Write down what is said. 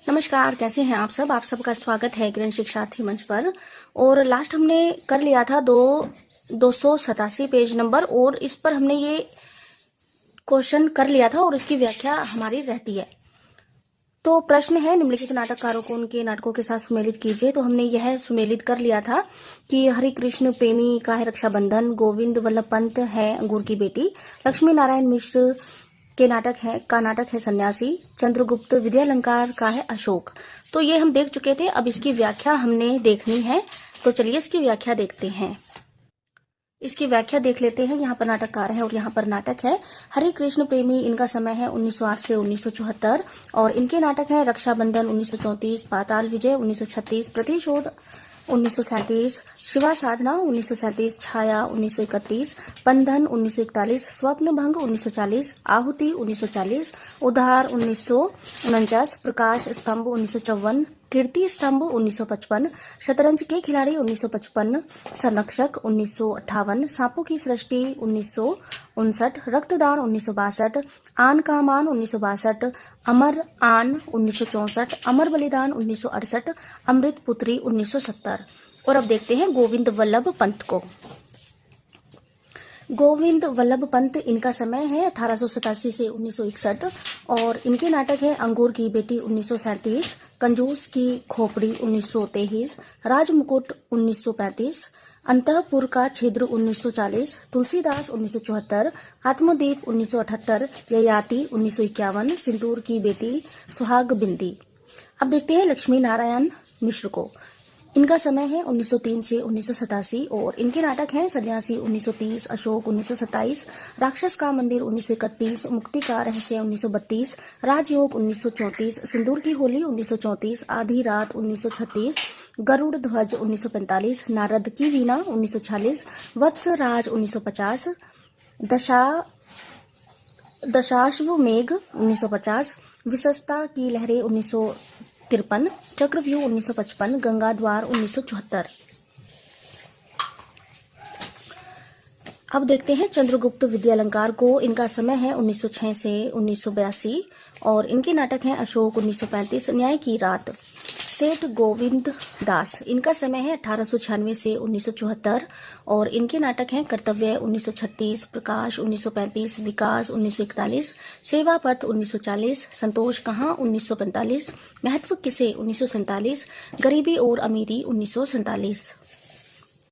नमस्कार, कैसे हैं आप सब? आप सबका स्वागत है ग्रहण शिक्षार्थी मंच पर। और लास्ट हमने कर लिया था 287 पेज नंबर, और इस पर हमने ये क्वेश्चन कर लिया था और इसकी व्याख्या हमारी रहती है। तो प्रश्न है, निम्नलिखित नाटककारों को उनके नाटकों के साथ सुमेलित कीजिए। तो हमने यह सुमेलित कर लिया था कि हरि कृष्ण प्रेमी का है रक्षाबंधन, गोविंद वल्लभ पंत है अंगूर की बेटी, लक्ष्मी नारायण मिश्र के नाटक है सन्यासी, चंद्रगुप्त विद्यालंकार का है अशोक। तो ये हम देख चुके थे, अब इसकी व्याख्या हमने देखनी है। तो चलिए इसकी व्याख्या देखते हैं। इसकी व्याख्या देख लेते हैं। यहाँ पर नाटककार है और यहाँ पर नाटक है। हरि कृष्ण प्रेमी, इनका समय है 1908 से 1974 और इनके नाटक है रक्षाबंधन 1934, पाताल विजय 1936, प्रतिशोध 1937, शिवा साधना 1937, छाया 1931, बंधन 1941, स्वप्न भंग 1940, आहुति 1940, उद्धार 1949, प्रकाश स्तंभ 1954, कीर्ति स्तंभ 1955, शतरंज के खिलाड़ी 1955, संरक्षक 1958, सांपों की सृष्टि 1959, रक्तदान 1962, आन का मान 1962, अमर आन 1964, अमर बलिदान 1968, अमृत पुत्री 1970। और अब देखते हैं गोविंद वल्लभ पंत को। गोविंद वल्लभ पंत, इनका समय है 1887 से 1961 और इनके नाटक है अंगूर की बेटी 1937, कंजूस की खोपड़ी 1923, राजमुकुट 1935, अंतःपुर का छिद्र 1940, तुलसीदास 1974, आत्मदीप 1978, ययाति 1951, सिंदूर की बेटी, सुहाग बिंदी। अब देखते हैं लक्ष्मी नारायण मिश्र को। इनका समय है 1903 से 1987 और इनके नाटक हैं सन्यासी 1930, अशोक 1927, राक्षस का मंदिर 1931, मुक्ति का रहस्य 1932, राजयोग 1934, सिंदूर की होली 1934, आधी रात 1936, गरुड़ ध्वज 1945, नारद की वीणा 1946, वत्स राज 1950, दशाश्वमेघ 1950, विशस्ता की लहरें 1953, चक्रव्यूह 1955, गंगा द्वार 1974। अब देखते हैं चंद्रगुप्त विद्यालंकार को। इनका समय है 1906 से 1982 और इनके नाटक हैं अशोक 1935, न्याय की रात, सेठ गोविंद दास, इनका समय है 1896 से 1974 और इनके नाटक हैं कर्तव्य 1936, प्रकाश 1935, विकास 1941, सेवापथ 1940, संतोष कहाँ 1945, महत्व किसे 1947, गरीबी और अमीरी 1947।